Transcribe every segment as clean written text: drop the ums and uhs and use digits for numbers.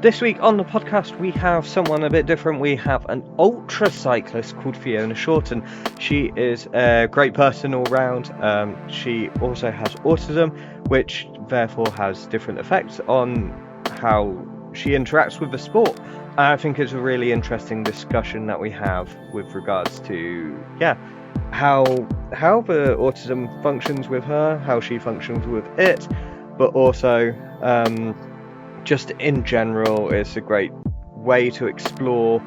This week on the podcast, we have someone a bit different. We have an ultra cyclist called Fiona Shorten. She is a great person all round. She also has autism, which therefore has different effects on how she interacts with the sport. I think it's a really interesting discussion that we have with regards to, how the autism functions with her, how she functions with it, but also just in general, it's a great way to explore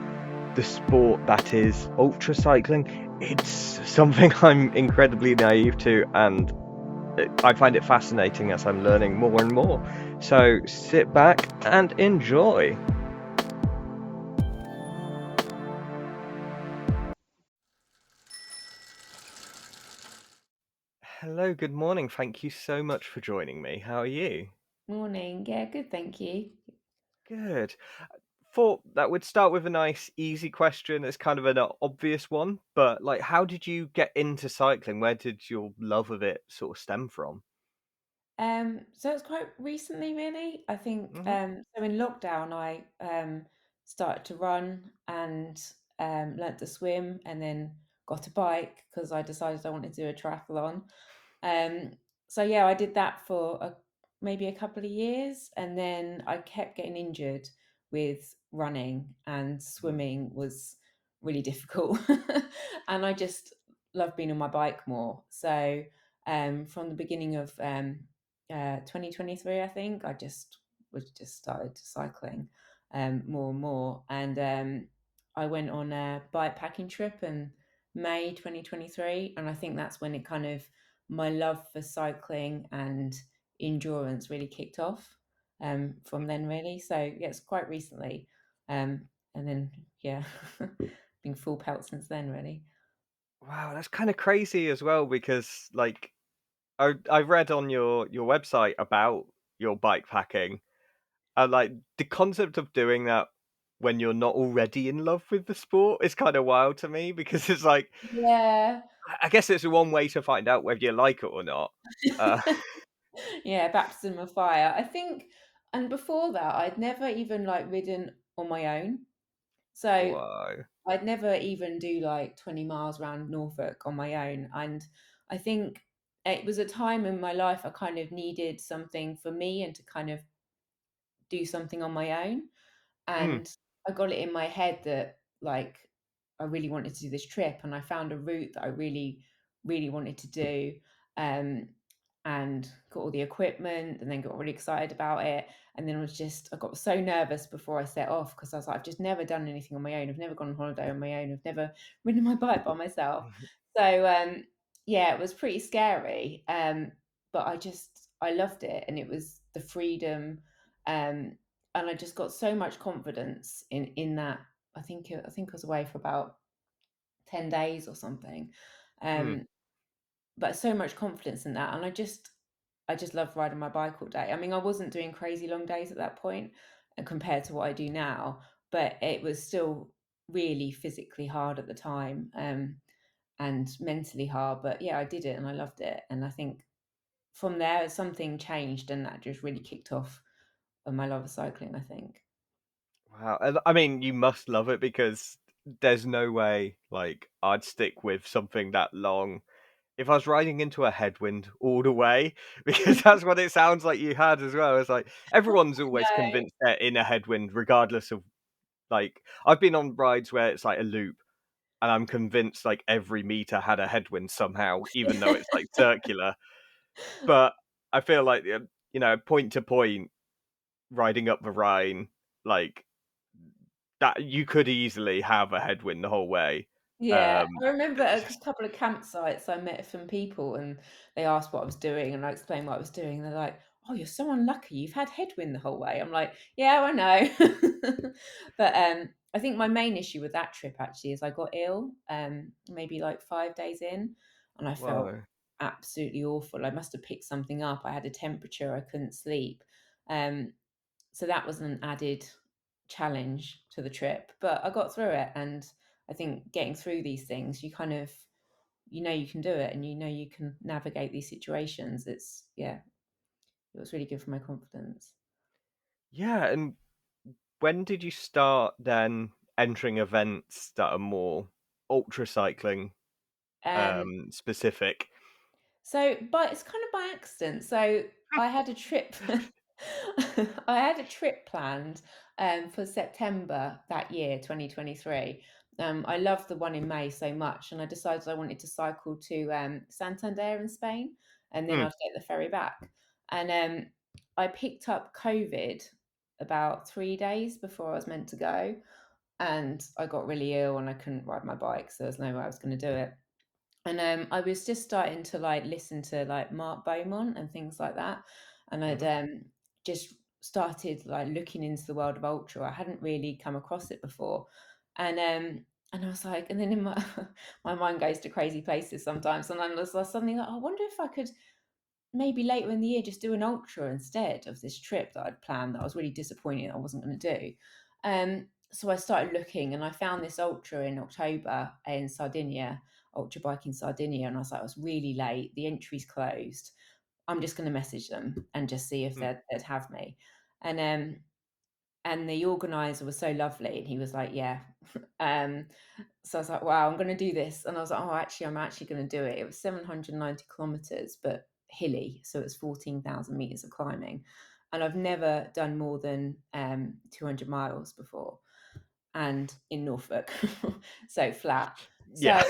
the sport that is ultra cycling. It's something I'm incredibly naive to, and I find it fascinating as I'm learning more and more. So sit back and enjoy. Hello, good morning. Thank you so much for joining me. How are you? Morning. Yeah, good, thank you. Good. Thought that would start with a nice, easy question. It's kind of an obvious one, but like, how did you get into cycling? Where did your love of it sort of stem from? So it's quite recently, really. I think Hmm. so in lockdown I started to run and learnt to swim and then got a bike because I decided I wanted to do a triathlon. Um, so yeah, I did that for maybe a couple of years, and then I kept getting injured with running, and swimming was really difficult. And I just love being on my bike more. So from the beginning of 2023, I think I just started cycling more and more, and I went on a bike packing trip in May 2023, and I think that's when it kind of my love for cycling and endurance really kicked off from then, really. So yeah, it's quite recently, and then yeah, been full pelt since then, really. Wow, that's kind of crazy as well because like I read on your website about your bike packing and like the concept of doing that when you're not already in love with the sport is kind of wild to me because it's like Yeah. I guess it's one way to find out whether you like it or not. Uh, Yeah, baptism of fire. I think, and before that, I'd never even like ridden on my own. So whoa. I'd never even do like 20 miles around Norfolk on my own. And I think it was a time in my life I kind of needed something for me and to kind of do something on my own. Mm, And I got it in my head that like I really wanted to do this trip, and I found a route that I really, really wanted to do. Um, and got all the equipment and then got really excited about it. And then I got so nervous before I set off because I was like, I've just never done anything on my own. I've never gone on holiday on my own. I've never ridden my bike by myself. So yeah, it was pretty scary. But I loved it, and it was the freedom. Um, and I just got so much confidence in that. I think I was away for about 10 days or something, mm. um, but so much confidence in that, and I just loved riding my bike all day. I mean, I wasn't doing crazy long days at that point, and compared to what I do now, but it was still really physically hard at the time, and mentally hard. But yeah, I did it and I loved it, and I think from there something changed, and that just really kicked off my love of cycling, I think. Wow. And I mean, you must love it because there's no way like I'd stick with something that long if I was riding into a headwind all the way, because that's what it sounds like you had as well. It's like everyone's always No. convinced they're in a headwind, regardless of like I've been on rides where it's like a loop, and I'm convinced like every meter had a headwind somehow, even though it's like circular. But I feel like point to point riding up the Rhine, like that, you could easily have a headwind the whole way. Yeah, Um, I remember a couple of campsites I met some people, and they asked what I was doing, and I explained what I was doing, and they're like, "Oh, you're so unlucky. You've had headwind the whole way." I'm like, "Yeah, I know." But I think my main issue with that trip actually is I got ill, maybe like 5 days in, and I felt whoa. absolutely awful. I must have picked something up. I had a temperature. I couldn't sleep. Um, so that was an added challenge to the trip, but I got through it. And I think getting through these things, you kind of, you can do it, and you can navigate these situations. Yeah, it was really good for my confidence. Yeah, and when did you start then entering events that are more ultra cycling Um, specific? but it's kind of by accident. So I had a trip. I had a trip planned for September that year, 2023. I loved the one in May so much, and I decided I wanted to cycle to Santander in Spain, and then Hmm. I'd get the ferry back. And I picked up COVID about 3 days before I was meant to go, and I got really ill and I couldn't ride my bike, so there's no way I was going to do it. And I was just starting to like listen to like Mark Beaumont and things like that, and I'd Mhm. just started like looking into the world of ultra. I hadn't really come across it before, and I was like, and then in my my mind goes to crazy places sometimes, and I was like, suddenly like, I wonder if I could maybe later in the year just do an ultra instead of this trip that I'd planned that I was really disappointed I wasn't going to do. So I started looking and I found this ultra in October in Sardinia, ultra bike in Sardinia, and I was like, I was really late. The entry's closed. I'm just going to message them and just see if Mm. they'd have me. And and the organizer was so lovely, and he was like, "Yeah." um, so I was like, wow, I'm going to do this. And I was like, oh, actually, I'm actually going to do it. It was 790 kilometers, but hilly. So it's 14,000 meters of climbing. And I've never done more than 200 miles before and in Norfolk, so flat. So Yeah.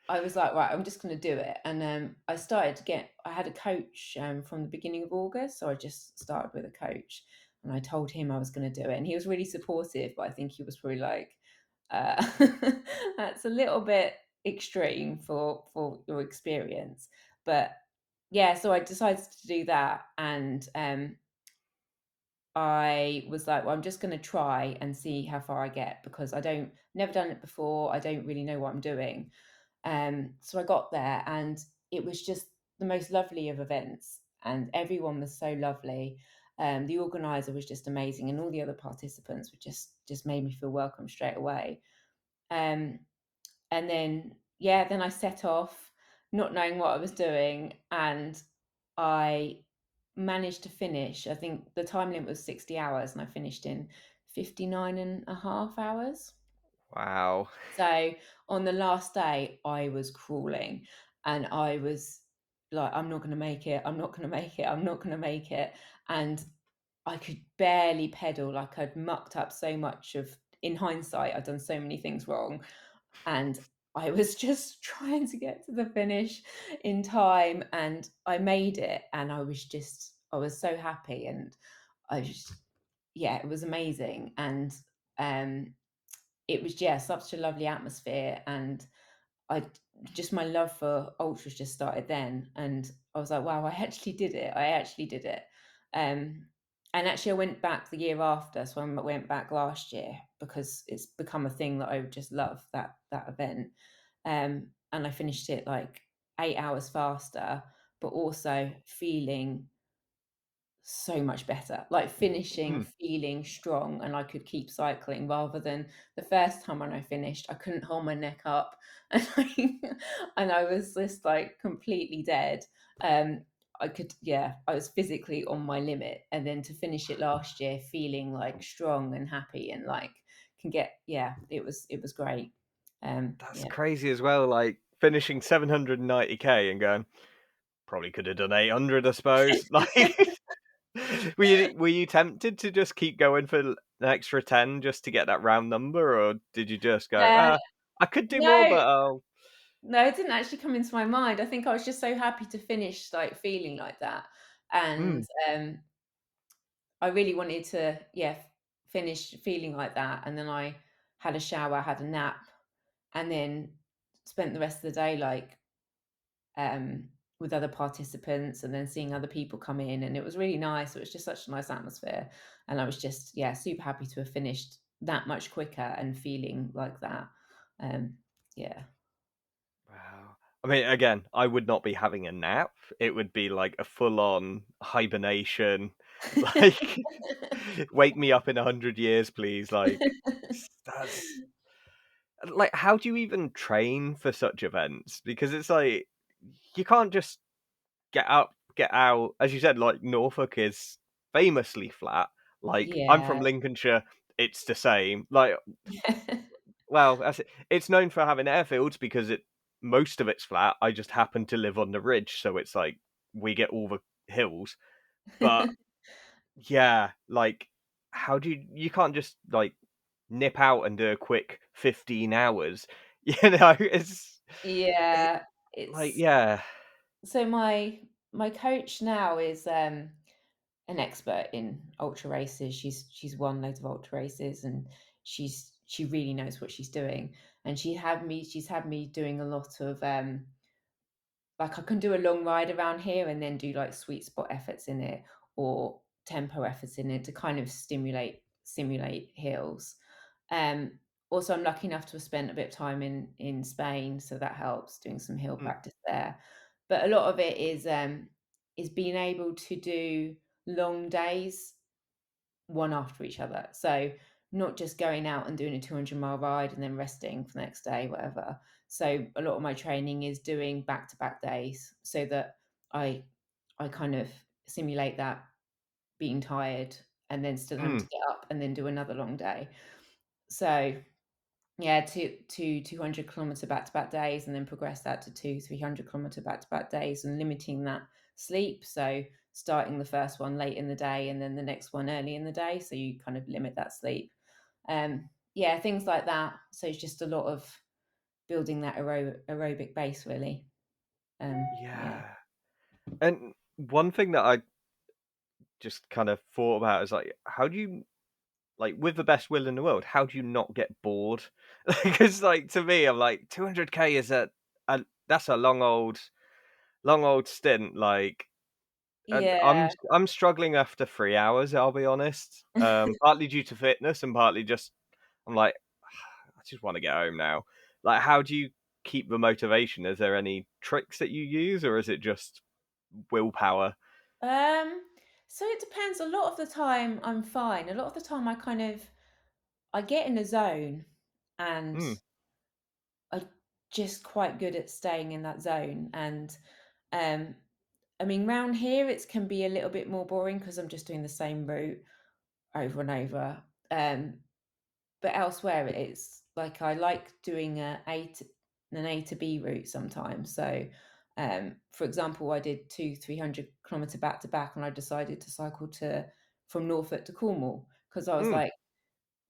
I was like, right, I'm just going to do it. And I started to get, I had a coach from the beginning of August. So I just started with a coach and I told him I was going to do it. And he was really supportive, but I think he was probably like, uh, that's a little bit extreme for your experience. But yeah, so I decided to do that. And I was like, well, I'm just going to try and see how far I get because never done it before. I don't really know what I'm doing. So I got there and it was just the most lovely of events and everyone was so lovely. The organizer was just amazing and all the other participants were just made me feel welcome straight away. Um, and then, yeah, then I set off not knowing what I was doing and I managed to finish. I think the time limit was 60 hours and I finished in 59 and a half hours. Wow. So on the last day, I was crawling and I was like, I'm not going to make it. I'm not going to make it. I'm not going to make it. And I could barely pedal. Like I'd mucked up so much in hindsight, I'd done so many things wrong. And I was just trying to get to the finish in time and I made it. And I was so happy. And I just, yeah, it was amazing. And, um, it was, yeah, such a lovely atmosphere, and I just my love for ultras just started then, and I was like, "Wow, I actually did it. I actually did it." Um, and actually, I went back the year after, so I went back last year because it's become a thing that I just love that event. And I finished it like 8 hours faster, but also feeling so much better, like finishing Mm. feeling strong and I could keep cycling rather than the first time when I finished I couldn't hold my neck up and and I was just like completely dead. um I was physically on my limit, and then to finish it last year feeling like strong and happy and like can get, yeah, it was great. That's Yeah. crazy as well. Like finishing 790K and going, probably could have done 800, I suppose. Like, were you tempted to just keep going for an extra 10 just to get that round number, or did you just go, uh I could do more, no, but I'll. No, it didn't actually come into my mind. I think I was just so happy to finish, like, feeling like that, and, Mm. I really wanted to, yeah, finish feeling like that, and then I had a shower, had a nap, and then spent the rest of the day, like, with other participants and then seeing other people come in, and it was really nice. It was just such a nice atmosphere, and I was just, yeah, super happy to have finished that much quicker and feeling like that. Um, yeah. Wow. I mean, again, I would not be having a nap. It would be like a full-on hibernation. Like, wake me up in 100 years, please. Like, that's like, how do you even train for such events? Because it's like you can't just get up, get out. As you said, like Norfolk is famously flat. Like, I'm from Yeah. Lincolnshire, it's the same. Like, well, that's it. It's known for having airfields because most of it's flat. I just happen to live on the ridge, so it's like we get all the hills. But yeah, like, how do you can't just like nip out and do a quick 15 hours. It's Yeah, like, it's yeah. so my coach now is an expert in ultra races. She's won loads of ultra races, and she really knows what she's doing. And she's had me doing a lot of like I can do a long ride around here and then do like sweet spot efforts in it or tempo efforts in it to kind of simulate hills. Um, Also, I'm lucky enough to have spent a bit of time in Spain, so that helps doing some hill Mm, practice there. But a lot of it is being able to do long days one after each other. So not just going out and doing a 200-mile ride and then resting for the next day, whatever. So a lot of my training is doing back-to-back days so that I I kind of simulate that being tired and then still having mm, to get up and then do another long day. So yeah, two 200-kilometer back-to-back days, and then progress that to 300-kilometer back-to-back days, and limiting that sleep. So starting the first one late in the day, and then the next one early in the day. So you kind of limit that sleep. Yeah, things like that. So it's just a lot of building that aerobic base, really. Yeah. yeah. And one thing that I just kind of thought about is like, how do you like with the best will in the world, how do you not get bored? Because like to me, I'm like 200k is a that's a long old stint. Like, and Yeah. I'm struggling after 3 hours. I'll be honest. Partly due to fitness and partly just I'm like I just want to get home now. Like, how do you keep the motivation? Is there any tricks that you use, or is it just willpower? Um, so it depends. A lot of the time I'm fine. A lot of the time I get in a zone and Mm, I'm just quite good at staying in that zone. And um, I mean, round here it can be a little bit more boring because I'm just doing the same route over and over. Um, but elsewhere it is like I like doing an A to B route sometimes. So, for example, I did 300-kilometer back to back, and I decided to cycle to from Norfolk to Cornwall because I was mm. like,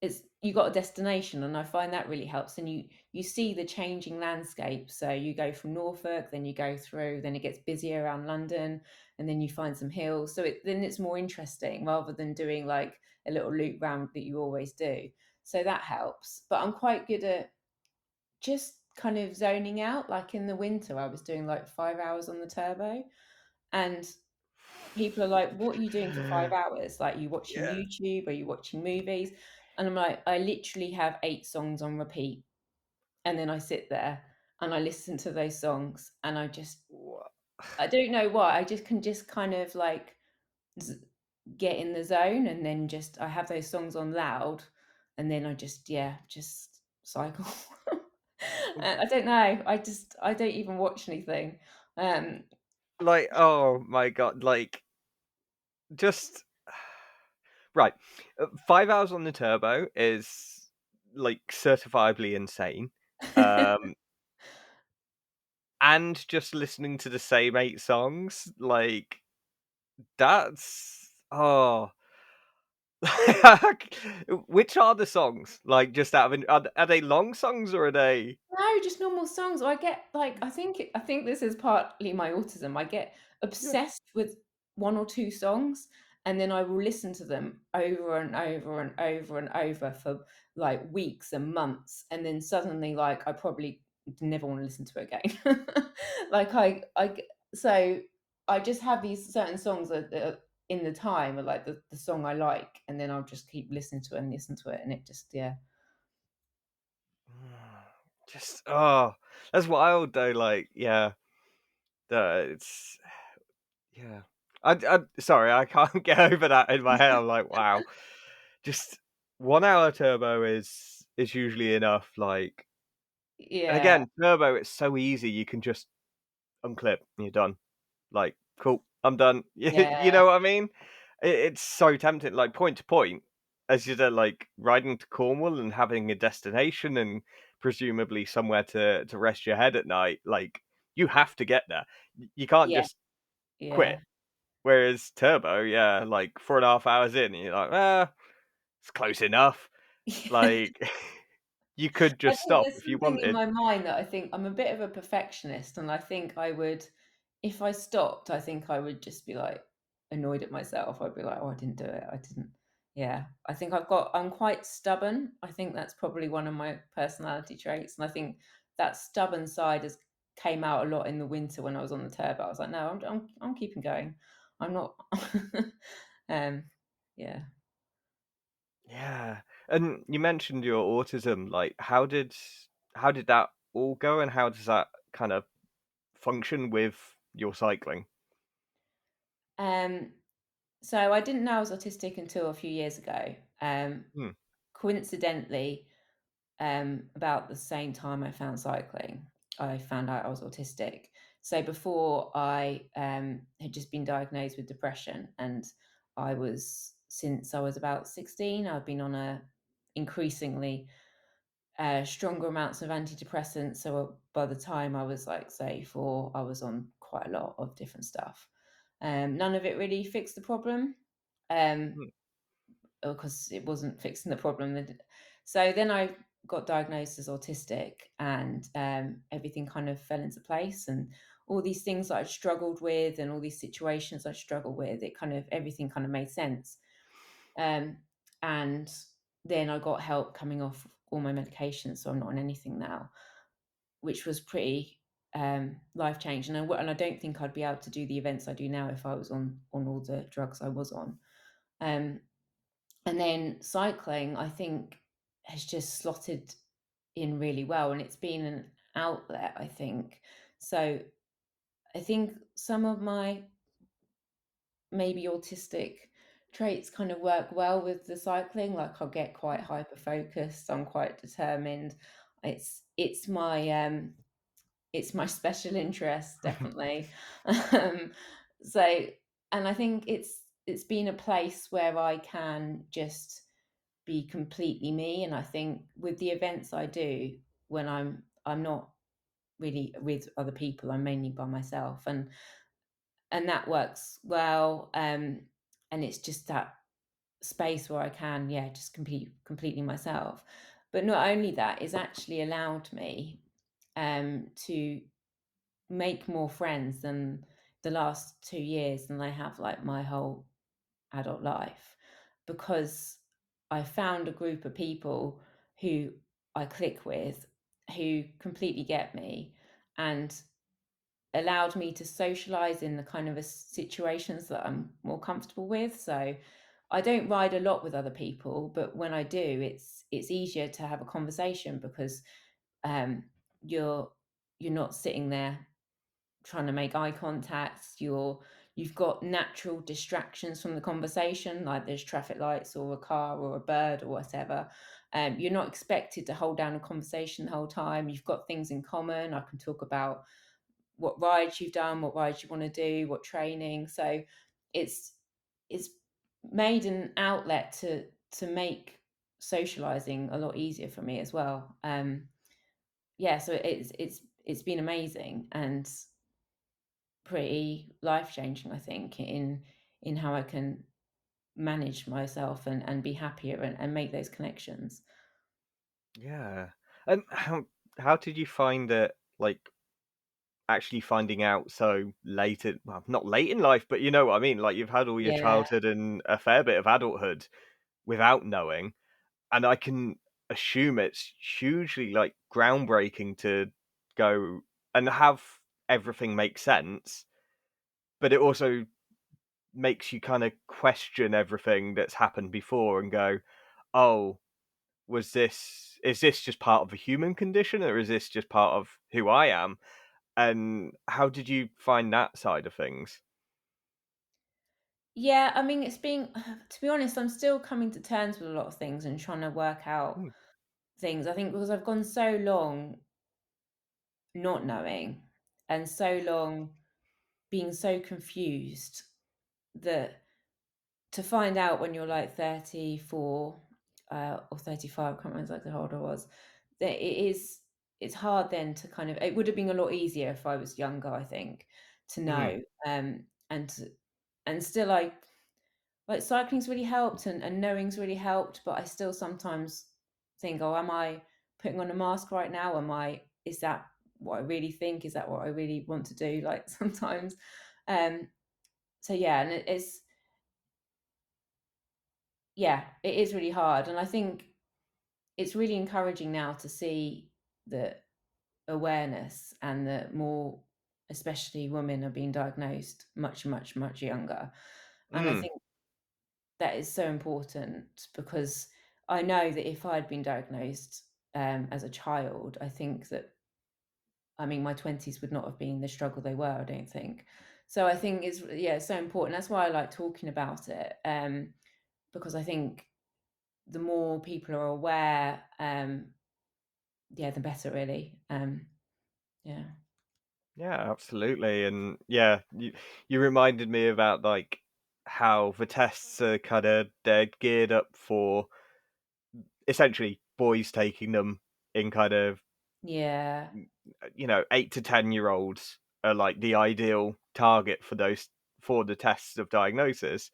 it's you got a destination, and I find that really helps. And you see the changing landscape. So you go from Norfolk, then you go through, then it gets busier around London, and then you find some hills. So then it's more interesting rather than doing like a little loop round that you always do. So that helps. But I'm quite good at just kind of zoning out. Like in the winter, I was doing like 5 hours on the turbo, and people are like, "What are you doing for 5 hours? Like, you watching Yeah. YouTube? Are you watching movies?" And I'm like, I literally have 8 songs on repeat, and then I sit there and I listen to those songs, and Wha- I don't know why, I just can just kind of like z- get in the zone, and then just I have those songs on loud, and then I just yeah just cycle. I don't know. I don't even watch anything. Um, Like, oh my god, like just right. 5 hours on the turbo is like certifiably insane. Um, and just listening to the same 8 songs, like that's oh. Which are the songs? Like, just out of are they long songs or are they? No, just normal songs. I get like I think this is partly my autism. I get Yeah. obsessed with one or two songs, and then I will listen to them over and over and over and over for like weeks and months, and then suddenly like I probably never want to listen to it again. Like so I just have these certain songs that are in the time are like the song I like, and then I'll just keep listening to it and listen to it, and it just yeah. Just oh, that's wild though. Like, yeah, it's yeah. I sorry, I can't get over that in my head. I'm like, wow, just 1 hour turbo is usually enough. Like, and Yeah, again, turbo, it's so easy. You can just unclip and you're done. Like, cool, I'm done. You yeah. know what I mean? It's so tempting, like, point to point, as you're, like, riding to Cornwall and having a destination and presumably somewhere to rest your head at night, like, you have to get there. You can't Yeah, just quit. yeah. Whereas Turbo, yeah, like, 4.5 hours in, and you're like, "Ah, it's close enough." Like, you could I just think stop there's if you something in wanted. my mind that I think I'm a bit of a perfectionist, and I think I would, if I stopped, I think I would just be like annoyed at myself. I'd be like, "Oh, I didn't do it. I didn't." Yeah, I think I'm quite stubborn. I think that's probably one of my personality traits, and I think that stubborn side has came out a lot in the winter when I was on the turbo. I was like, "No, I'm keeping going. I'm not." um, yeah. Yeah, and you mentioned your autism, like, how did that all go, and how does that kind of function with your cycling? Um, So I didn't know I was autistic until a few years ago. Hmm, Coincidentally, about the same time I found cycling, I found out I was autistic. So before I had just been diagnosed with depression, and since I was about 16, I've been on a increasingly stronger amounts of antidepressants. So by the time I was like, say, four, I was on quite a lot of different stuff. None of it really fixed the problem. Um, hmm, because it wasn't fixing the problem. So then I got diagnosed as autistic, and everything kind of fell into place. And all these things that I struggled with, and all these situations I struggled with, it kind of everything kind of made sense. Um, and then I got help coming off all my medications, so I'm not on anything now, which was pretty life changing. And I don't think I'd be able to do the events I do now if I was on all the drugs I was on. Um, and then cycling, I think, has just slotted in really well, and it's been an outlet, I think. So I think some of my maybe autistic traits kind of work well with the cycling. Like I'll get quite hyper focused, I'm quite determined. It's it's my special interest, definitely. um, so, and I think it's been a place where I can just be completely me. And I think with the events I do, when I'm not really with other people, I'm mainly by myself, and that works well. And it's just that space where I can, yeah, just completely myself. But not only that, it's actually allowed me to make more friends than the last 2 years than I have like my whole adult life, because I found a group of people who I click with, who completely get me, and allowed me to socialize in the kind of situations that I'm more comfortable with. So I don't ride a lot with other people, but when I do, it's easier to have a conversation because um, you're you're not sitting there trying to make eye contact. You've got natural distractions from the conversation, like there's traffic lights or a car or a bird or whatever. You're not expected to hold down a conversation the whole time. You've got things in common. I can talk about what rides you've done, what rides you want to do, what training. So it's it's made an outlet to make socializing a lot easier for me as well. Yeah, so it's been amazing and pretty life changing, I think, in how I can manage myself and be happier and make those connections. yeah. And how did you find it, like, actually finding out so late in well, not late in life, but you know what I mean, like, you've had all your Yeah. childhood and a fair bit of adulthood without knowing, and I can assume it's hugely, like, groundbreaking to go and have everything make sense, but it also makes you kinda question everything that's happened before and go, "Oh, was this is this just part of the human condition, or is this just part of who I am?" And how did you find that side of things? Yeah, I mean, it's been, to be honest, I'm still coming to terms with a lot of things and trying to work out Mm, things. I think because I've gone so long not knowing and so long being so confused that to find out when you're like 34 or 35, I can't remember exactly how old I was, that it's hard then to kind of, it would have been a lot easier if I was younger, I think, to Mm. know. And and still like cycling's really helped and knowing's really helped, but I still sometimes think, oh, am I putting on a mask right now? Is that what I really think? Is that what I really want to do? Like sometimes. Um, so yeah, and yeah, it is really hard. And I think it's really encouraging now to see the awareness and that more, especially women, are being diagnosed much, much, much younger. And I Mm. think that is so important because I know that if I'd been diagnosed as a child, I think that, I mean, my 20s would not have been the struggle they were, I don't think. So I think it's, yeah, so important. That's why I like talking about it, because I think the more people are aware, yeah, the better, really. Yeah. Yeah, absolutely. And yeah, you reminded me about like how the tests are kind of they're geared up for essentially boys taking them in kind of Yeah. 8 to 10 year olds are like the ideal target for those for the tests of diagnosis.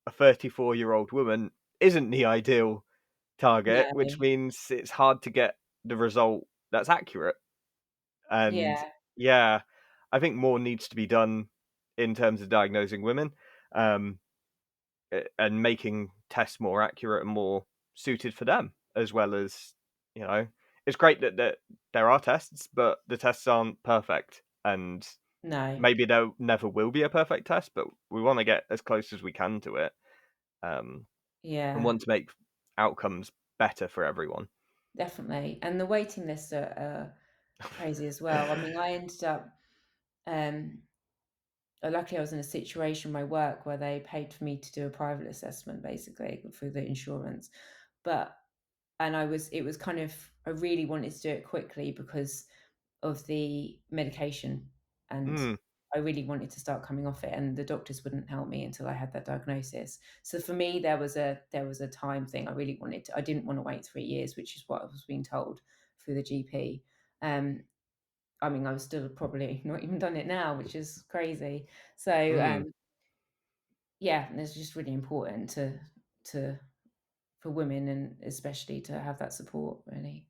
A 34-year-old woman isn't the ideal target, No. which means it's hard to get the result that's accurate. And Yeah. yeah, I think more needs to be done in terms of diagnosing women, um, and making tests more accurate and more suited for them, as well as you know, it's great that there are tests, but the tests aren't perfect, and No. maybe there never will be a perfect test, but we want to get as close as we can to it, um, and Yeah. want to make outcomes better for everyone. Definitely. And the waiting lists are crazy as well. I mean, I ended up, um, luckily I was in a situation in my work where they paid for me to do a private assessment basically through the insurance. But, and it was kind of, I really wanted to do it quickly because of the medication, and Mm, I really wanted to start coming off it, and the doctors wouldn't help me until I had that diagnosis. So for me, there was a time thing. I didn't want to wait 3 years, which is what I was being told through the GP. Um, I mean, I was still probably not even done it now, which is crazy. So mm. yeah, and it's just really important to for women, and especially to have that support, really.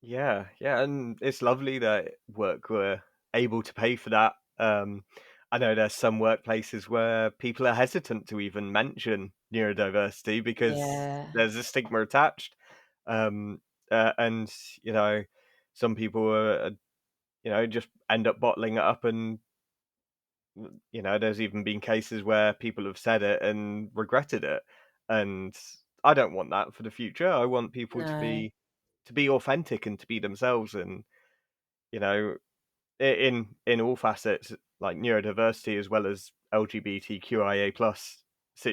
Yeah, yeah, and it's lovely that work were able to pay for that. I know there's some workplaces where people are hesitant to even mention neurodiversity because Yeah, there's a stigma attached. Um, and you know, some people just end up bottling it up, and there's even been cases where people have said it and regretted it. And I don't want that for the future. I want people to no, be authentic and to be themselves, and you know, in all facets, like neurodiversity as well as LGBTQIA plus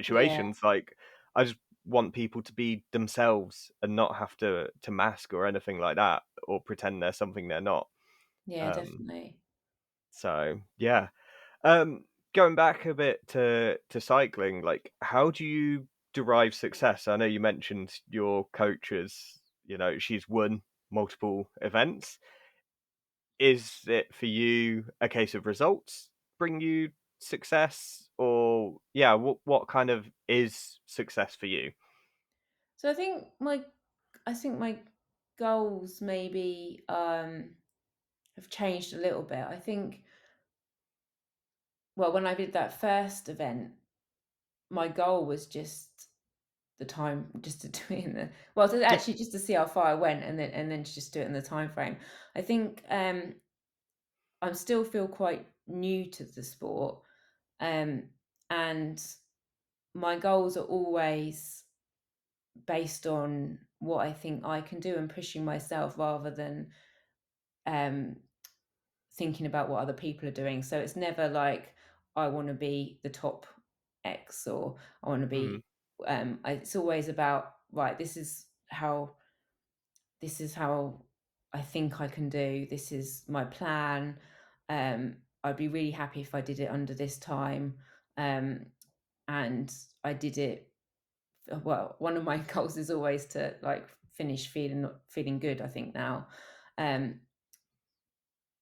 yeah, situations. Like, I just want people to be themselves and not have to mask or anything like that, or pretend they're something they're not. yeah, Um, definitely. so yeah. Um, Going back a bit to cycling, like, how do you derive success? I know you mentioned your coach as, she's won multiple events. Is it for you a case of results bring you success, or yeah, what kind of is success for you? So I think my goals maybe have changed a little bit. I think, well, when I did that first event, my goal was just the time, just to do it in the, well, to actually just to see how far I went, and then to just do it in the time frame. I think I still feel quite new to the sport, um, and my goals are always based on what I think I can do and pushing myself rather than um, thinking about what other people are doing. So it's never like I want to be the top X, or I want to Mm, be. It's always about, right. This is how I think I can do. This is my plan. I'd be really happy if I did it under this time. Um, and I did it. Well, one of my goals is always to like finish feeling good, I think now. Um,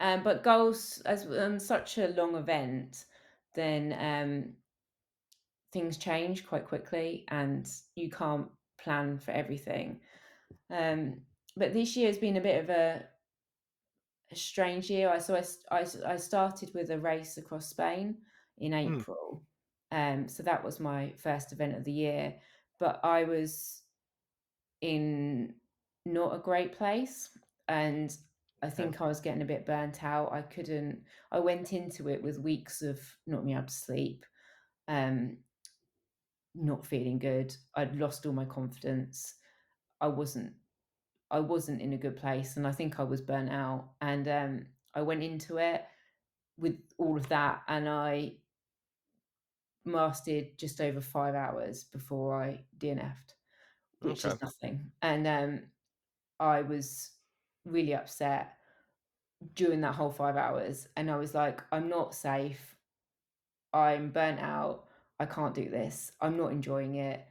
but goals as such a long event, then things change quite quickly, and you can't plan for everything. Um, but this year has been a bit of a strange year. I started with a race across Spain in Mm, April, so that was my first event of the year. But I was in not a great place, and I okay. think I was getting a bit burnt out. I went into it with weeks of not being able to sleep, um, not feeling good. I'd lost all my confidence. I wasn't I wasn't in a good place, and I think I was burnt out. And I went into it with all of that, and I lasted just over 5 hours before I DNF'd, which Okay. is nothing. And I was really upset during that whole 5 hours, and I was like, I'm not safe. I'm burnt out. I can't do this. I'm not enjoying it.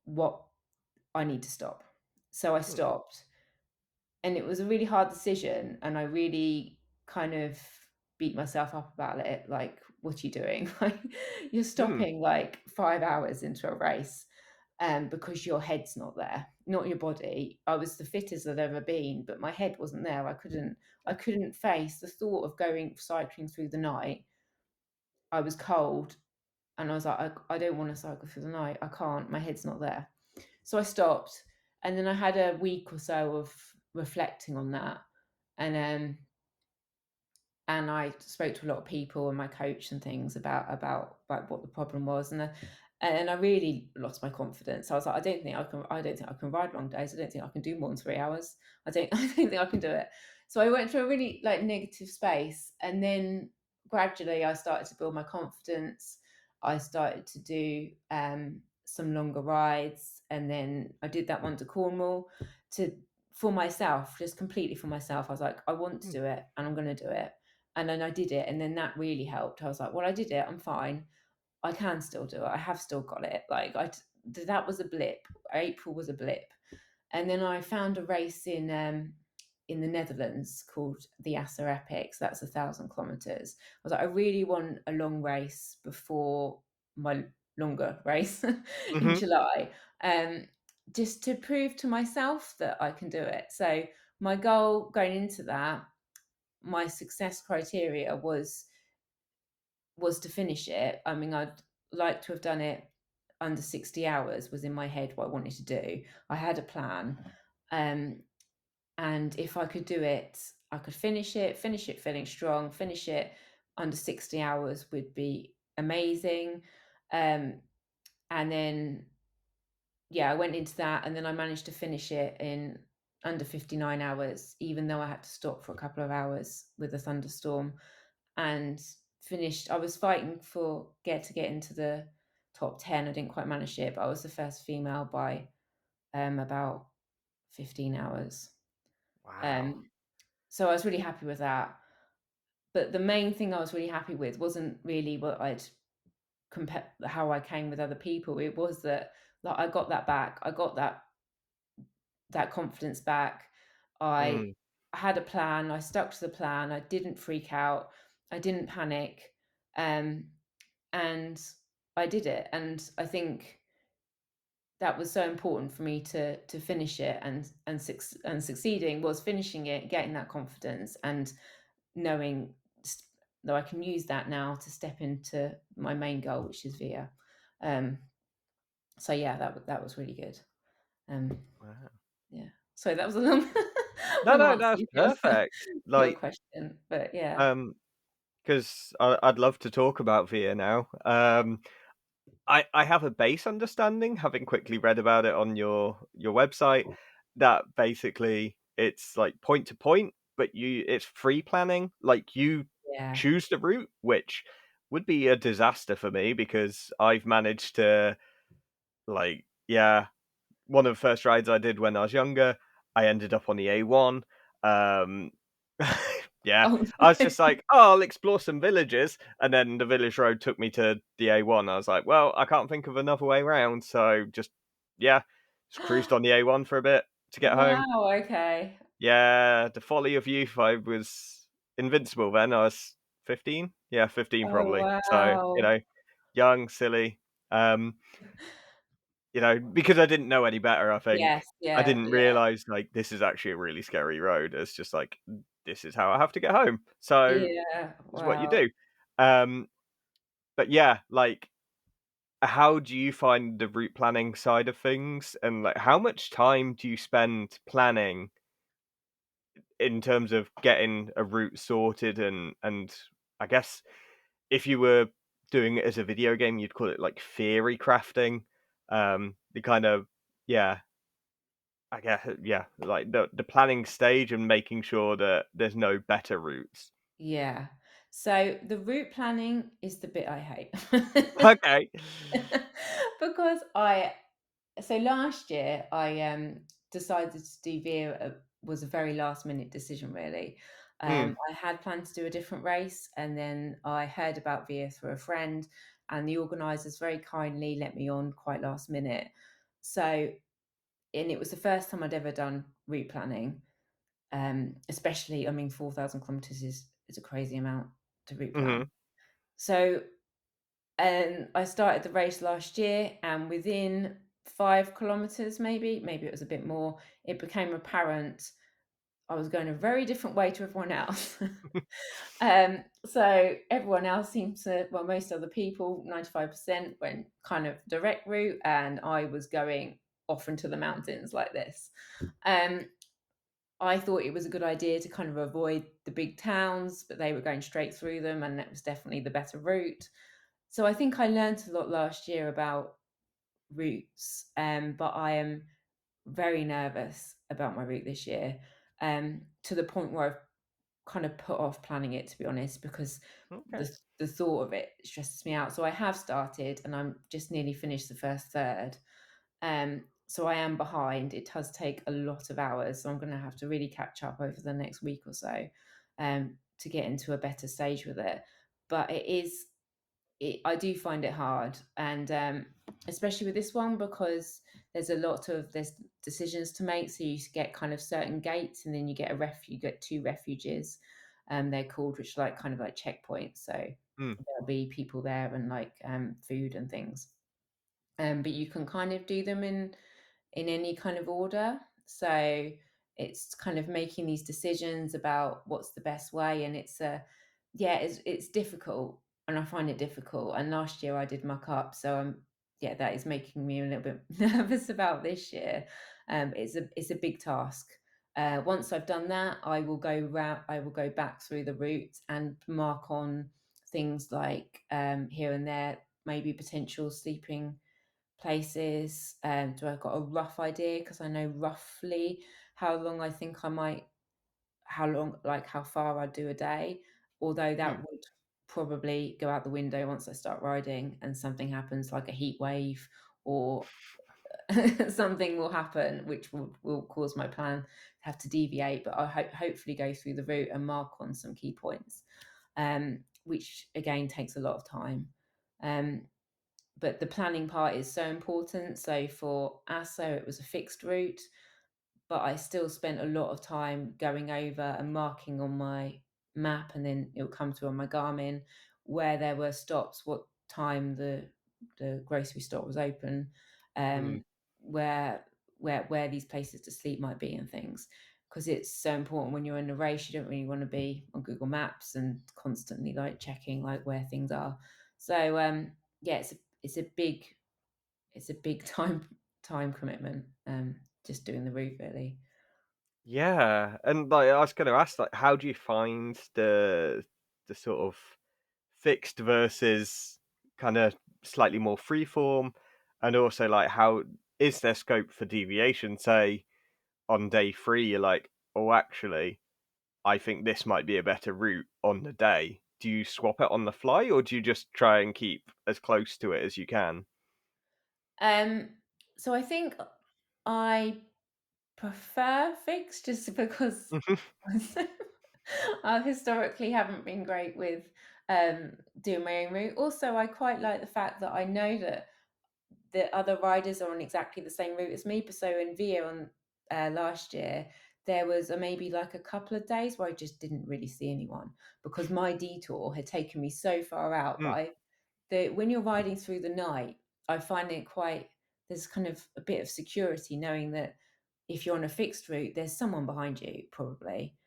What I need to stop. So I Mm, stopped, and it was a really hard decision, and I really kind of beat myself up about it. Like, what are you doing? Like, you're mm, stopping like 5 hours into a race, because your head's not there, not your body. I was the fittest I'd ever been, but my head wasn't there. I couldn't face the thought of going cycling through the night. I was cold, and I was like, I don't want to cycle through the night. I can't. My head's not there. So I stopped, and then I had a week or so of reflecting on that, and I spoke to a lot of people and my coach and things about like what the problem was, and I really lost my confidence. I was like, I don't think I can ride long days. I don't think I can do more than 3 hours. I don't think I can do it. So I went through a really like negative space, and then gradually I started to build my confidence. I started to do some longer rides, and then I did that one to Cornwall to for myself, just completely for myself. I was like, I want to mm, do it, and I'm going to do it. And then I did it, and then that really helped. I was like, well, I did it. I'm fine. I can still do it. I have still got it. Like that was a blip. April was a blip, and then I found a race in the Netherlands called the Asser Epic. So that's 1,000 kilometers. I was like, I really want a long race before my longer race in mhm, July, um, just to prove to myself that I can do it. So my goal going into that, my success criteria was to finish it. I mean, I'd like to have done it under 60 hours was in my head what I wanted to do. I had a plan. Um, and if I could do it, I could finish it feeling strong, finish it under 60 hours would be amazing. Um, and then, yeah, I went into that, and then I managed to finish it in under 59 hours, even though I had to stop for a couple of hours with a thunderstorm, and finished. I was fighting for get into the top 10. I didn't quite manage it, but I was the first female by about 15 hours. wow. Um, so I was really happy with that. But the main thing I was really happy with wasn't really what I'd compare how I came with other people. It was that like I got that back. I got that confidence back. I Mm, had a plan. I stuck to the plan. I didn't freak out. I didn't panic. Um, and I did it. And I think that was so important for me to finish it, and succeeding was finishing it, getting that confidence, and knowing that I can use that now to step into my main goal, which is VIA. Um, so yeah, that was really good. Um, wow. yeah. So that was a long No, long no, answer that's to perfect. your Like, question, but yeah. um, because I'd love to talk about Via now. I have a base understanding, having quickly read about it on your website, that basically it's like point to point, but it's free planning. Like you Yeah. choose the route, which would be a disaster for me because I've managed to like yeah, one of the first rides I did when I was younger, I ended up on the A1. Um, Yeah, Oh, I was no. just like, "Oh, I'll explore some villages," and then the village road took me to the A1. I was like, "Well, I can't think of another way round," so just yeah, just cruised on the A1 for a bit to get home. Wow, okay. Yeah, the folly of youth. I was invincible then. I was 15. Yeah, 15 Oh, probably. So, wow. young, silly. Um, because I didn't know any better, I think. Yes, I yeah, didn't yeah, realize like this is actually a really scary road. It's just like this is how I have to get home. So, yeah, it's what you wow. do. Um, but yeah, like how do you find the route planning side of things and like how much time do you spend planning in terms of getting a route sorted and I guess if you were doing it as a video game, you'd call it like theory crafting. The kind of yeah, I guess yeah, like the planning stage and making sure that there's no better routes. Yeah. So the route planning is the bit I hate. Okay. Because I so last year I decided to do veer was a very last minute decision really. Mm, I had planned to do a different race and then I heard about veer through a friend and the organisers very kindly let me on quite last minute. So and it was the first time I'd ever done route planning. Especially, I mean, 4,000 kilometers is a crazy amount to route plan. mhm, So, and I started the race last year, and within 5 kilometers, maybe it was a bit more, it became apparent I was going a very different way to everyone else. So everyone else seemed to, well, most other people, 95% went kind of direct route, and I was going off into the mountains like this. Um, I thought it was a good idea to kind of avoid the big towns, but they were going straight through them, and that was definitely the better route. So I think I learned a lot last year about routes, but I am very nervous about my route this year, to the point where I've kind of put off planning it, to be honest, because okay. the thought of it stresses me out. So I have started, and I'm just nearly finished the first third. So I am behind. It does take a lot of hours, so I'm going to have to really catch up over the next week or so, to get into a better stage with it. But I do find it hard, and especially with this one because there's decisions to make. So you get kind of certain gates, and then you get two refuges, they're called, which are like kind of like checkpoints. So Mm, there'll be people there and like food and things. But you can kind of do them in any kind of order. So it's kind of making these decisions about what's the best way, and it's difficult, and I find it difficult. And last year I did muck up, so yeah, that is making me a little bit nervous about this year. It's a big task. Once I've done that, I will go back through the route and mark on things like here and there, maybe potential sleeping places. Do I got a rough idea because I know roughly how long I think I might, how long, like how far I'd do a day. Although that mm. would probably go out the window once I start riding and something happens, like a heat wave or something will happen which will cause my plan to have to deviate. But I'll hopefully go through the route and mark on some key points, which again takes a lot of time. Um, but the planning part is so important. So for ASO, it was a fixed route, but I still spent a lot of time going over and marking on my map, and then it'll come through on my Garmin where there were stops, what time the grocery store was open, Mm. um, where where these places to sleep might be and things. Because it's so important when you're in a race, you don't really want to be on Google Maps and constantly like checking like where things are. So yeah, it's a big time commitment. Just doing the route really. Yeah, and like I was going to ask, like, how do you find the sort of fixed versus kind of slightly more freeform, and also like how is there scope for deviation? Say on day three, you're like, oh, actually, I think this might be a better route on the day. Do you swap it on the fly, or do you just try and keep as close to it as you can? Um, so I think I prefer fixed just because I historically haven't been great with doing my own route. Also, I quite like the fact that I know that the other riders are on exactly the same route as me. But so in Via on last year, there was maybe like a couple of days where I just didn't really see anyone because my detour had taken me so far out. But Mm, when you're riding through the night, I find it quite there's kind of a bit of security knowing that if you're on a fixed route, there's someone behind you probably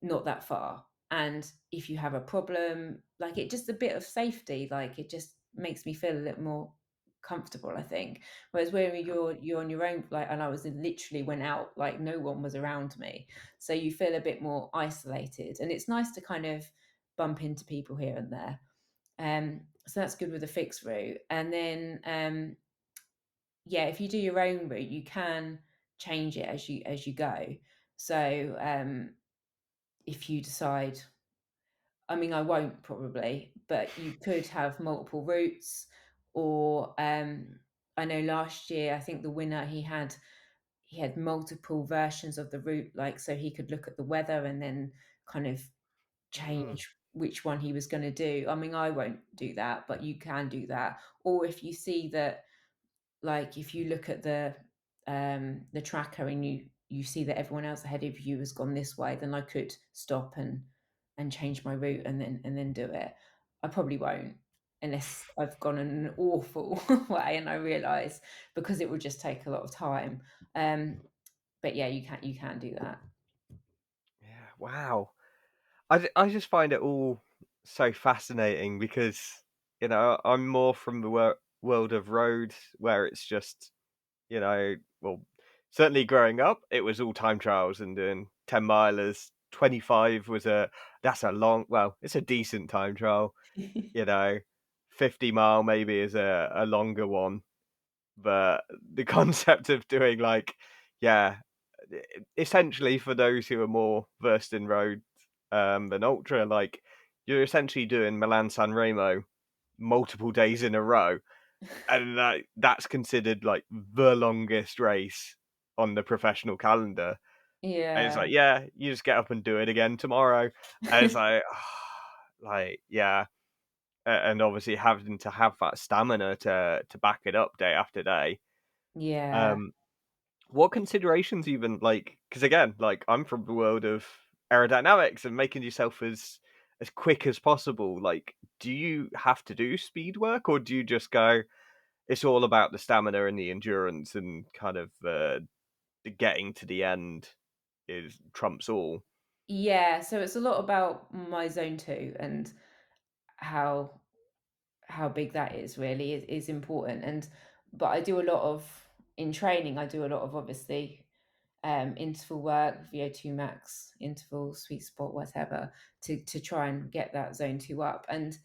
not that far. And if you have a problem, like it just a bit of safety, like it just makes me feel a little more comfortable, I think. Whereas when you're on your own, like and I was literally went out, like no one was around me. So you feel a bit more isolated. And it's nice to kind of bump into people here and there. So that's good with a fixed route. And then yeah, if you do your own route, you can change it as you go. So if you decide I mean, I won't probably, but you could have multiple routes or I know last year I think the winner he had multiple versions of the route like so he could look at the weather and then kind of mm, change which one he was going to do. I mean, I won't do that, but you can do that. Or if you see that like if you look at the tracker and you see that everyone else ahead of you has gone this way, then I could stop and change my route and then do it. I probably won't unless I've gone an awful way and I realise because it would just take a lot of time. Um, but yeah, you can do that. yeah, wow. I just find it all so fascinating because, I'm more from the world of road where it's just, well, certainly growing up, it was all time trials and doing 10 milers. 25 was that's a long, well, it's a decent time trial, you know. 50 mile maybe is a longer one, but the concept of doing like, yeah, essentially for those who are more versed in road than ultra, like you're essentially doing Milan San Remo multiple days in a row, and that's considered like the longest race on the professional calendar. And it's Yeah. like, yeah, you just get up and do it again tomorrow. And it's like, like, yeah, and obviously having to have that stamina to back it up day after day. Yeah. Um, what considerations even like? Because again, like I'm from the world of aerodynamics and making yourself as quick as possible. Like, do you have to do speed work, or do you just go? It's all about the stamina and the endurance, and kind of the getting to the end is trumps all. Yeah. So it's a lot about my zone two and how big that is really is important but I do a lot of in training I do a lot of obviously interval work VO2 max interval sweet spot whatever to try and get that zone 2 up and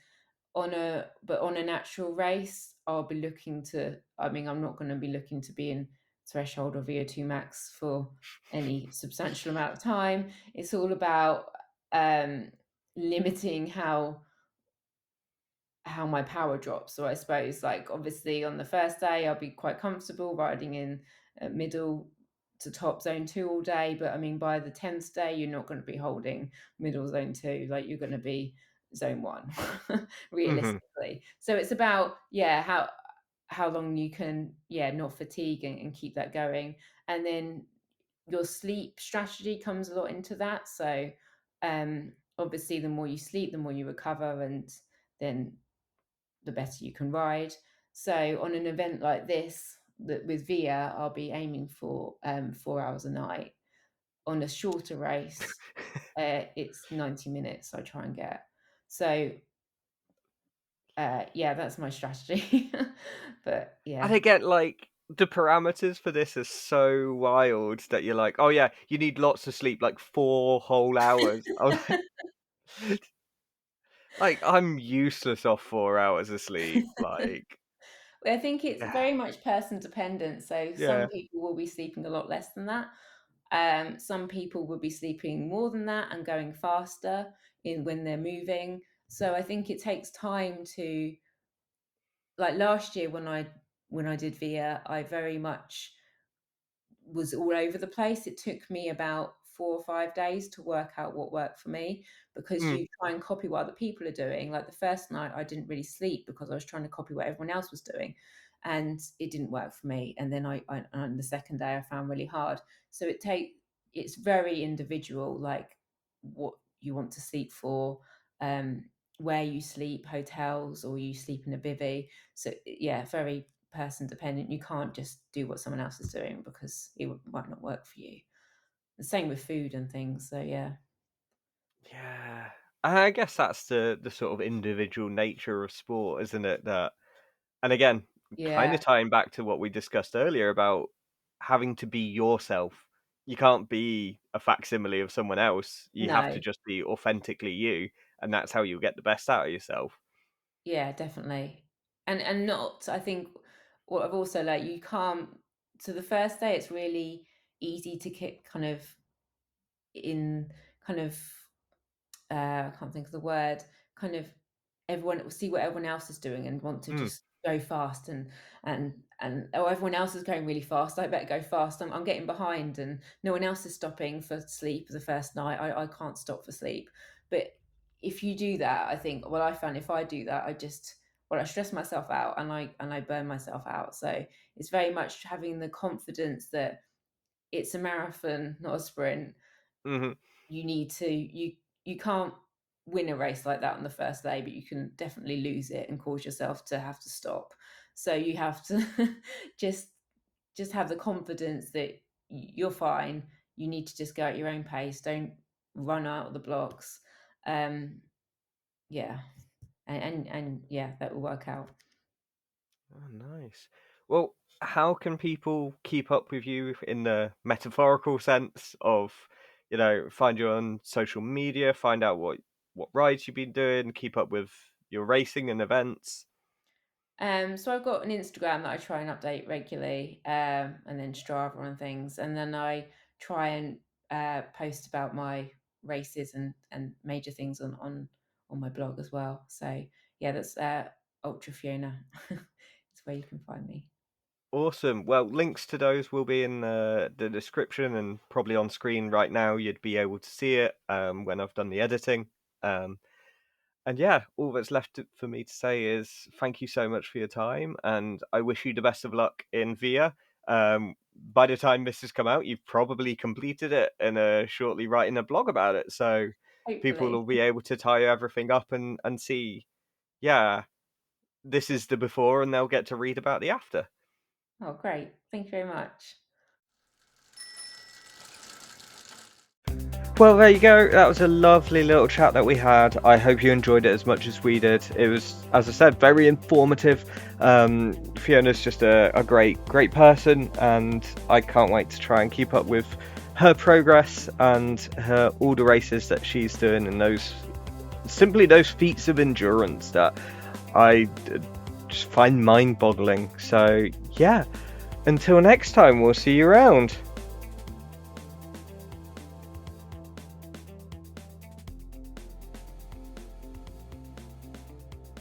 on a natural race I'll be looking to I mean I'm not going to be looking to be in threshold or VO2 max for any substantial amount of time. It's all about um limiting how my power drops. So I suppose, like, obviously, on the first day, I'll be quite comfortable riding in middle to top zone two all day. But I mean, by the 10th day, you're not going to be holding middle zone two. Like, you're going to be zone one, Hmm. realistically. So it's about, yeah, how long you can, yeah, not fatigue and keep that going. And then your sleep strategy comes a lot into that. So, obviously, the more you sleep, the more you recover, and then the better you can ride. So on an event like this, that with Via, I'll be aiming for 4 hours a night. On a shorter race, it's 90 minutes I try and get. So yeah, that's my strategy. But And yeah. again, like the parameters for this are so wild that you're like, oh yeah, you need lots of sleep, like 4 whole hours. I'm like, I'm useless off 4 hours of sleep. Like, I think it's yeah, very much person dependent. So some yeah. people will be sleeping a lot less than that. Some people will be sleeping more than that and going faster in when they're moving. So I think it takes time to like last year when I did VIA, I very much was all over the place. It took me about 4 or 5 days to work out what worked for me, because Mm. you try and copy what other people are doing. Like the first night, I didn't really sleep because I was trying to copy what everyone else was doing, and it didn't work for me. And then I on the second day, I found really hard. So it's very individual, like what you want to sleep for, um, where you sleep, hotels, or you sleep in a bivvy. So yeah, very person dependent. You can't just do what someone else is doing because it might not work for you. The same with food and things. So yeah. Yeah. I guess that's the sort of individual nature of sport, isn't it? That, and again, kind Yeah. of tying back to what we discussed earlier about having to be yourself. You can't be a facsimile of someone else. You have to No. just be authentically you, and that's how you'll get the best out of yourself. Yeah, definitely. And not, I think what I've also learned, you can't, so the first day it's really easy to get kind of in kind of I can't think of the word, kind of everyone see what everyone else is doing and want to Mm. just go fast, and oh, everyone else is going really fast, I better go fast, I'm getting behind, and no one else is stopping for sleep the first night, I can't stop for sleep. But if you do that, I think what I found, if I do that, I stress myself out, and I burn myself out. So it's very much having the confidence that it's a marathon, not a sprint. Hmm. You can't win a race like that on the first day, but you can definitely lose it and cause yourself to have to stop. So you have to just have the confidence that you're fine. You need to just go at your own pace. Don't run out of the blocks. um yeah, and yeah, that will work out. Oh, nice. Well, how can people keep up with you in the metaphorical sense of, find you on social media, find out what rides you've been doing, keep up with your racing and events? So I've got an Instagram that I try and update regularly, and then Strava and things, and then I try and post about my races and major things on my blog as well. So yeah, that's Ultra Fiona. It's where you can find me. Awesome. Well, links to those will be in the description and probably on screen right now. You'd be able to see it when I've done the editing. Um, And yeah, all that's left for me to say is thank you so much for your time, and I wish you the best of luck in VIA. By the time this has come out, you've probably completed it and shortly writing a blog about it. So people Hopefully. will be able to tie everything up and see, yeah, this is the before, and they'll get to read about the after. Oh, great! Thank you very much. Well, there you go. That was a lovely little chat that we had. I hope you enjoyed it as much as we did. It was, as I said, very informative. Fiona's just a great person, and I can't wait to try and keep up with her progress and all the races that she's doing, and those feats of endurance that I just find mind-boggling. So yeah, until next time, we'll see you around.